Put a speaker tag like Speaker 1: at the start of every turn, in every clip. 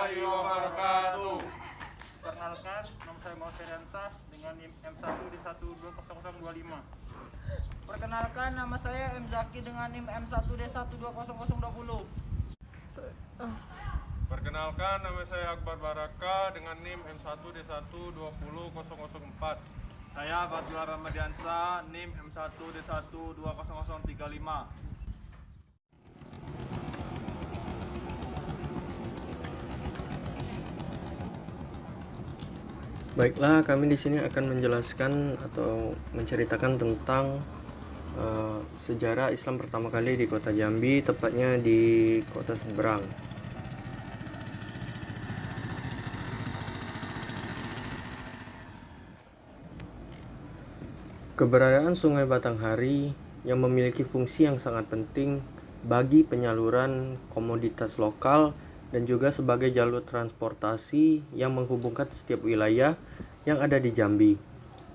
Speaker 1: warahmatullahi wabarakatuh.
Speaker 2: Perkenalkan, nama saya Muhammad Ansah dengan NIM M1D1200025.
Speaker 3: Perkenalkan, nama saya M. Zaki dengan NIM M1D1200020.
Speaker 1: Perkenalkan, nama saya Akbar Baraka dengan NIM M1D1200004.
Speaker 4: Saya Abdullah Ramadiansa, NIM M1D1200035.
Speaker 5: Baiklah, kami di sini akan menjelaskan atau menceritakan tentang sejarah Islam pertama kali di kota Jambi, tepatnya di kota Seberang. Keberadaan Sungai Batanghari yang memiliki fungsi yang sangat penting bagi penyaluran komoditas lokal dan juga sebagai jalur transportasi yang menghubungkan setiap wilayah yang ada di Jambi,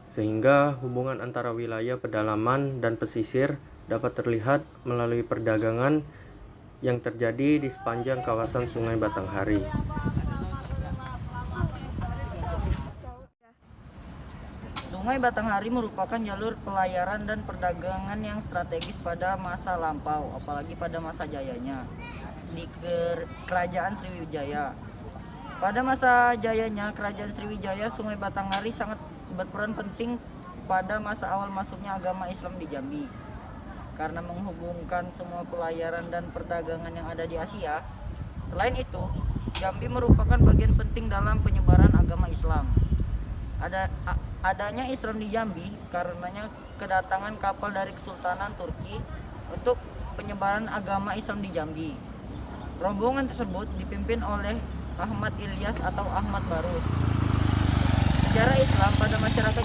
Speaker 5: sehingga hubungan antara wilayah pedalaman dan pesisir dapat terlihat melalui perdagangan yang terjadi di sepanjang kawasan Sungai Batanghari.
Speaker 3: Sungai Batanghari merupakan jalur pelayaran dan perdagangan yang strategis pada masa lampau, apalagi pada masa jayanya di Kerajaan Sriwijaya. Pada masa jayanya Kerajaan Sriwijaya, Sungai Batanghari sangat berperan penting pada masa awal masuknya agama Islam di Jambi. Karena menghubungkan semua pelayaran dan perdagangan yang ada di Asia. Selain itu, Jambi merupakan bagian penting dalam penyebaran agama Islam. Adanya Islam di Jambi karenanya kedatangan kapal dari Kesultanan Turki untuk penyebaran agama Islam di Jambi. Rombongan tersebut dipimpin oleh Ahmad Ilyas atau Ahmad Barus. Sejarah Islam pada masyarakat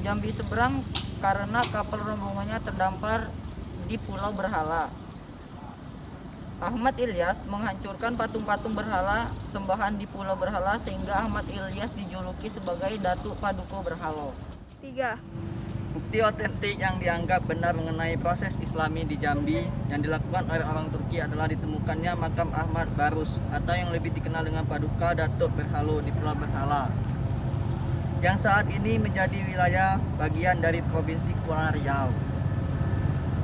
Speaker 3: Jambi Seberang karena kapal rombongannya terdampar di Pulau Berhala. Ahmad Ilyas menghancurkan patung-patung berhala sembahan di Pulau Berhala sehingga Ahmad Ilyas dijuluki sebagai Datuk Paduka Berhala.
Speaker 6: 3.
Speaker 4: Bukti otentik yang dianggap benar mengenai proses Islami di Jambi yang dilakukan oleh orang Turki adalah ditemukannya makam Ahmad Barus atau yang lebih dikenal dengan Paduka Datuk Berhala di Pulau Berhala, yang saat ini menjadi wilayah bagian dari Provinsi Kepulauan Riau.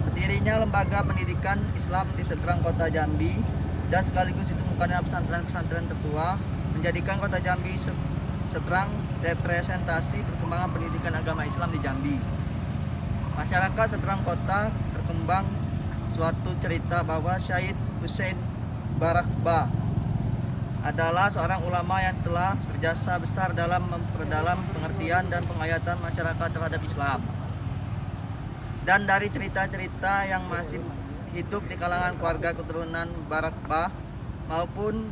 Speaker 4: Berdirinya lembaga pendidikan Islam di Seberang kota Jambi dan sekaligus ditemukannya pesantren-pesantren tertua menjadikan kota Jambi Seberang representasi perkembangan pendidikan agama Islam di Jambi. Masyarakat Seberang kota berkembang suatu cerita bahwa Syed Hussein Barakba adalah seorang ulama yang telah berjasa besar dalam memperdalam pengertian dan penghayatan masyarakat terhadap Islam. Dan dari cerita-cerita yang masih hidup di kalangan keluarga keturunan Barakba maupun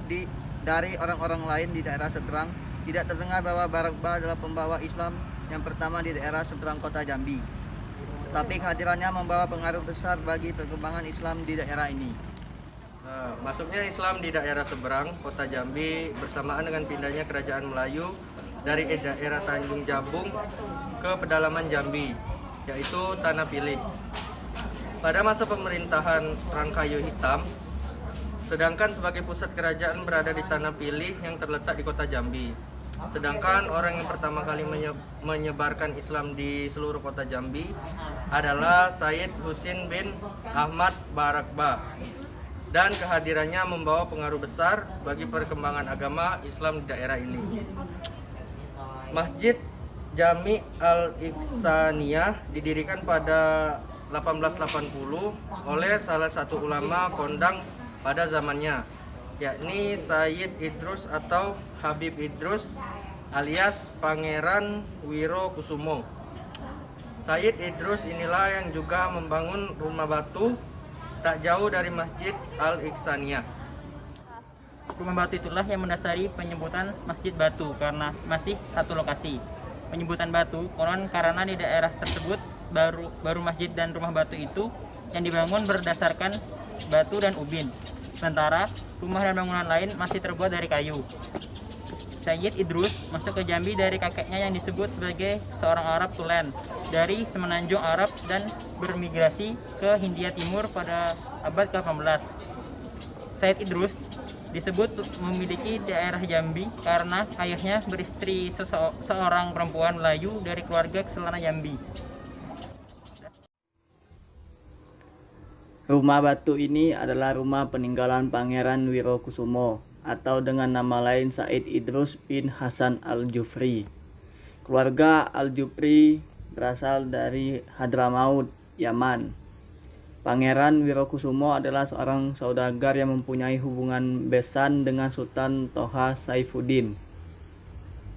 Speaker 4: dari orang-orang lain di daerah Seberang, tidak terdengar bahwa Barakba adalah pembawa Islam yang pertama di daerah Seberang kota Jambi. Tapi kehadirannya membawa pengaruh besar bagi perkembangan Islam di daerah ini.
Speaker 5: Masuknya Islam di daerah Seberang, kota Jambi bersamaan dengan pindahnya kerajaan Melayu dari daerah Tanjung Jabung ke pedalaman Jambi, yaitu Tanah Pilih. Pada masa pemerintahan Rangkayu Hitam, sedangkan sebagai pusat kerajaan berada di Tanah Pilih yang terletak di kota Jambi. Sedangkan orang yang pertama kali menyebarkan Islam di seluruh kota Jambi adalah Syed Husin bin Ahmad Barakba, dan kehadirannya membawa pengaruh besar bagi perkembangan agama Islam di daerah ini. Masjid Jami Al-Ihsaniyah didirikan pada 1880 oleh salah satu ulama kondang pada zamannya, yakni Sayyid Idrus atau Habib Idrus alias Pangeran Wirokusumo. Sayyid Idrus inilah yang juga membangun rumah batu tak jauh dari Masjid Al-Ihsaniyah.
Speaker 2: Rumah batu itulah yang mendasari penyebutan Masjid Batu karena masih satu lokasi. Penyebutan batu konon karena di daerah tersebut baru masjid dan rumah batu itu yang dibangun berdasarkan batu dan ubin. Sementara rumah dan bangunan lain masih terbuat dari kayu. Sayyid Idrus masuk ke Jambi dari kakeknya yang disebut sebagai seorang Arab Tulen dari semenanjung Arab dan bermigrasi ke Hindia Timur pada abad ke-18. Sayyid Idrus Disebut memiliki daerah Jambi karena ayahnya beristri seorang perempuan Melayu dari keluarga Kesultanan Jambi.
Speaker 4: Rumah batu ini adalah rumah peninggalan Pangeran Wirokusumo atau dengan nama lain Said Idrus bin Hasan Al-Jufri. Keluarga Al-Jufri berasal dari Hadramaut, Yaman. Pangeran Wirokusumo adalah seorang saudagar yang mempunyai hubungan besan dengan Sultan Toha Saifuddin.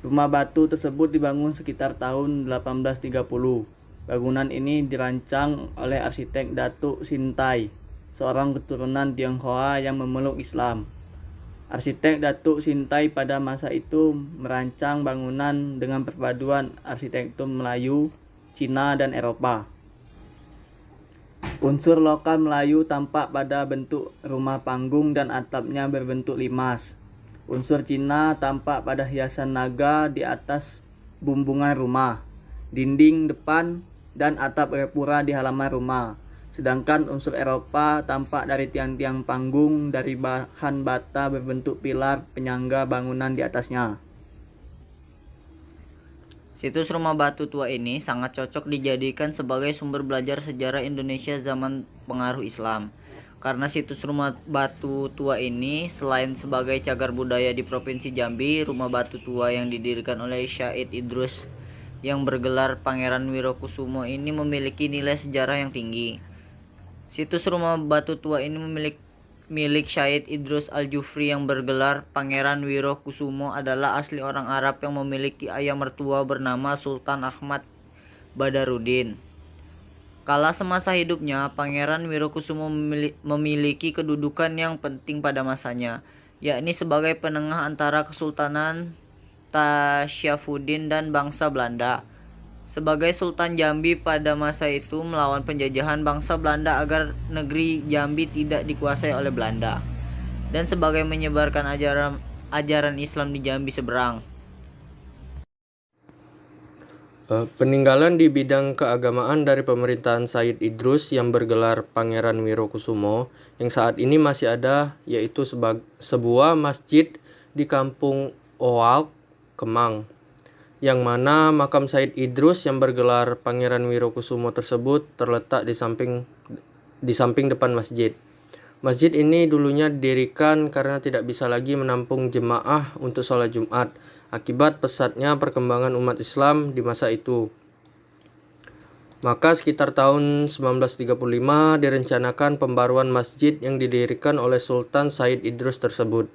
Speaker 4: Rumah batu tersebut dibangun sekitar tahun 1830. Bangunan ini dirancang oleh arsitek Datuk Sintai, seorang keturunan Tionghoa yang memeluk Islam. Arsitek Datuk Sintai pada masa itu merancang bangunan dengan perpaduan arsitektur Melayu, Cina, dan Eropa. Unsur lokal Melayu tampak pada bentuk rumah panggung dan atapnya berbentuk limas. Unsur Cina tampak pada hiasan naga di atas bumbungan rumah, dinding depan, dan atap gapura di halaman rumah. Sedangkan unsur Eropa tampak dari tiang-tiang panggung dari bahan bata berbentuk pilar penyangga bangunan di atasnya.
Speaker 3: Situs rumah batu tua ini sangat cocok dijadikan sebagai sumber belajar sejarah Indonesia zaman pengaruh Islam. Karena situs rumah batu tua ini selain sebagai cagar budaya di Provinsi Jambi, rumah batu tua yang didirikan oleh Said Idrus yang bergelar Pangeran Wirokusumo ini memiliki nilai sejarah yang tinggi. Situs rumah batu tua ini milik Said Idrus Al-Jufri yang bergelar Pangeran Wirokusumo adalah asli orang Arab yang memiliki ayah mertua bernama Sultan Ahmad Badarudin. Kala semasa hidupnya, Pangeran Wirokusumo memiliki kedudukan yang penting pada masanya, yakni sebagai penengah antara Kesultanan Tasyafuddin dan bangsa Belanda. Sebagai Sultan Jambi pada masa itu melawan penjajahan bangsa Belanda agar negeri Jambi tidak dikuasai oleh Belanda, dan sebagai menyebarkan ajaran Islam di Jambi seberang.
Speaker 5: Peninggalan di bidang keagamaan dari pemerintahan Said Idrus yang bergelar Pangeran Wirokusumo yang saat ini masih ada, yaitu sebuah masjid di Kampung Oak, Kemang, yang mana makam Said Idrus yang bergelar Pangeran Wirokusumo tersebut terletak di samping depan masjid. Masjid ini dulunya didirikan karena tidak bisa lagi menampung jemaah untuk sholat Jumat akibat pesatnya perkembangan umat Islam di masa itu. Maka sekitar tahun 1935 direncanakan pembaruan masjid yang didirikan oleh Sultan Said Idrus tersebut.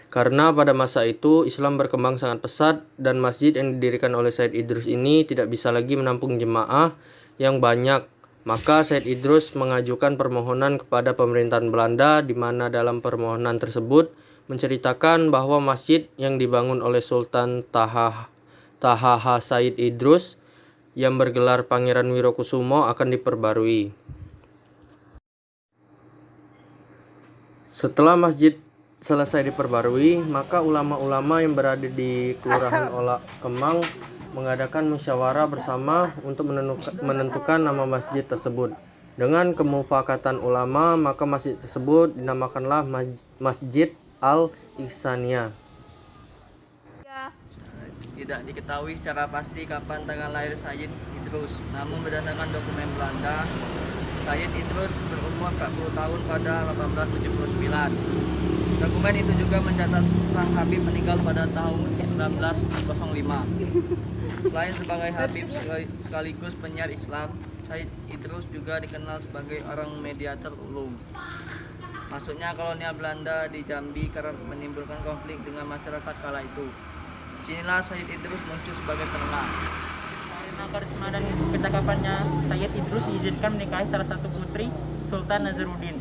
Speaker 5: Karena pada masa itu Islam berkembang sangat pesat dan masjid yang didirikan oleh Said Idrus ini tidak bisa lagi menampung jemaah yang banyak. Maka Said Idrus mengajukan permohonan kepada pemerintahan Belanda, di mana dalam permohonan tersebut menceritakan bahwa masjid yang dibangun oleh Sultan Taha Said Idrus yang bergelar Pangeran Wirokusumo akan diperbarui. Setelah masjid selesai diperbarui, maka ulama-ulama yang berada di Kelurahan Olak Kemang mengadakan musyawarah bersama untuk menentukan nama masjid tersebut. Dengan kemufakatan ulama, maka masjid tersebut dinamakanlah Masjid Al-Ihsaniyah.
Speaker 4: Tidak diketahui secara pasti kapan tanggal lahir Said Idrus, namun berdasarkan dokumen Belanda, Said Idrus berumur 40 tahun pada 1879. Dokumen itu juga mencatat sang Habib meninggal pada tahun 1905. Selain sebagai Habib sekaligus penyiar Islam, Said Idrus juga dikenal sebagai orang mediator ulum. Masuknya kolonial Belanda di Jambi kerap menimbulkan konflik dengan masyarakat kala itu. Disinilah Said Idrus muncul sebagai penengah.
Speaker 2: Karena karisma dan kecakapannya, Said Idrus diizinkan menikahi salah satu putri Sultan Nazaruddin.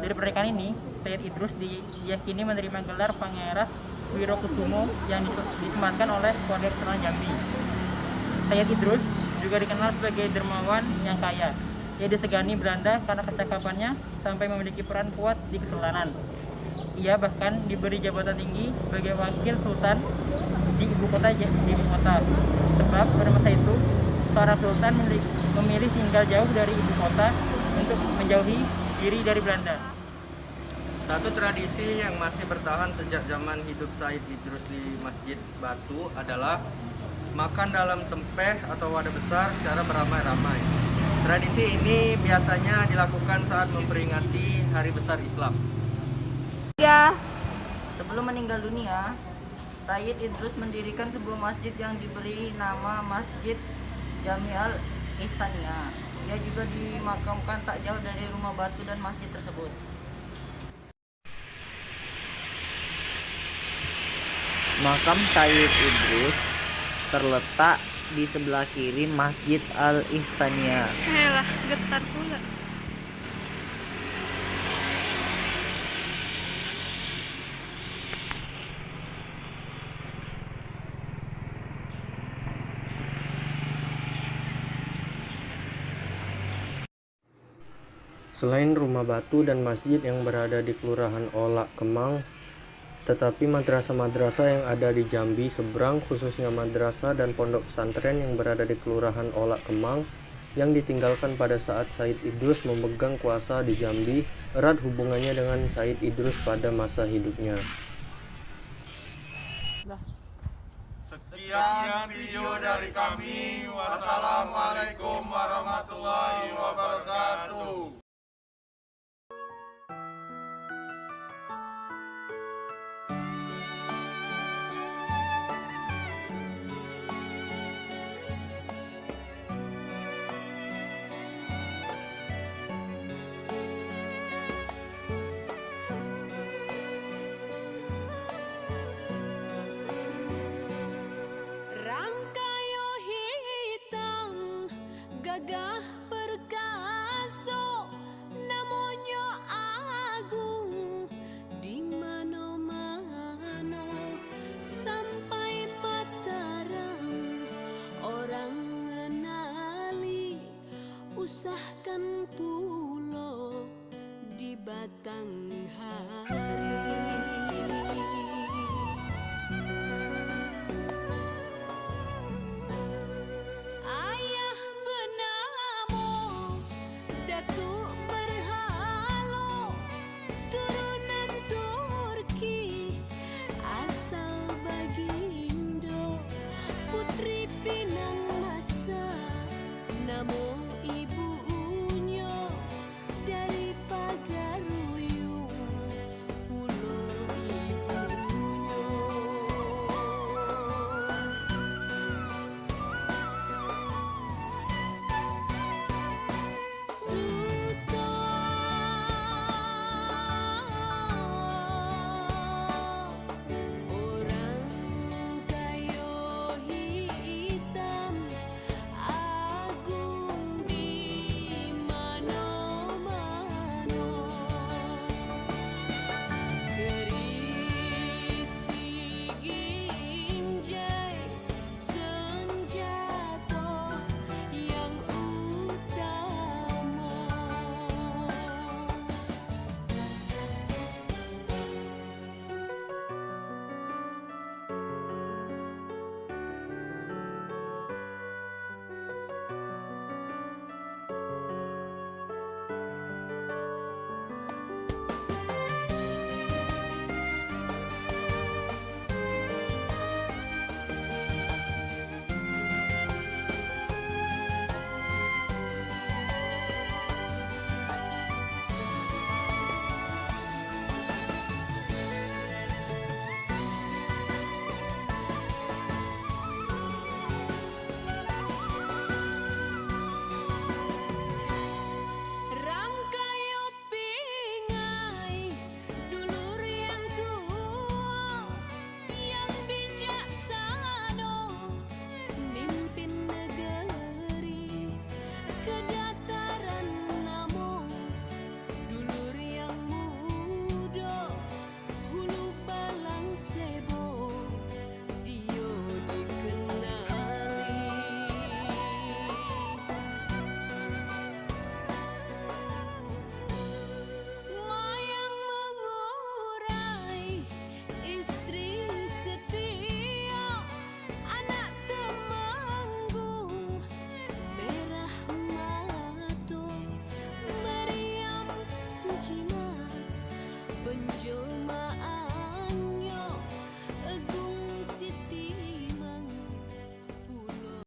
Speaker 2: Dari pernikahan ini, Said Idrus diyakini menerima gelar Pangeran Wirokusumo yang disematkan oleh keluarga Kesultanan Jambi. Said Idrus juga dikenal sebagai dermawan yang kaya. Ia disegani Belanda karena kecakapannya sampai memiliki peran kuat di kesultanan. Ia bahkan diberi jabatan tinggi sebagai wakil sultan di ibu kota. Sebab pada masa itu, seorang sultan memilih tinggal jauh dari ibu kota untuk menjauhi diri dari Belanda.
Speaker 5: Satu tradisi yang masih bertahan sejak zaman hidup Said Idrus di Masjid Batu adalah makan dalam tempeh atau wadah besar secara beramai-ramai. Tradisi ini biasanya dilakukan saat memperingati Hari Besar Islam.
Speaker 3: Sebelum meninggal dunia, Said Idrus mendirikan sebuah masjid yang diberi nama Masjid Jami Al-Ihsaniyah. Ia juga dimakamkan tak jauh dari rumah batu dan masjid tersebut. Makam Said Idrus terletak di sebelah kiri Masjid Al-Ihsaniyah.
Speaker 6: Elah, getar pula.
Speaker 5: Selain rumah batu dan masjid yang berada di Kelurahan Olak Kemang, tetapi madrasah-madrasah yang ada di Jambi seberang, khususnya madrasah dan pondok pesantren yang berada di Kelurahan Olak Kemang yang ditinggalkan pada saat Said Idrus memegang kuasa di Jambi, erat hubungannya dengan Said Idrus pada masa hidupnya.
Speaker 1: Sekian video dari kami. Wassalamualaikum warahmatullahi wabarakatuh.
Speaker 6: Rangkayo hitam gagah perkaso, namonyo agung di mano-mano, sampai Mataram orang ngenali, usahkan pulo di Batanghari.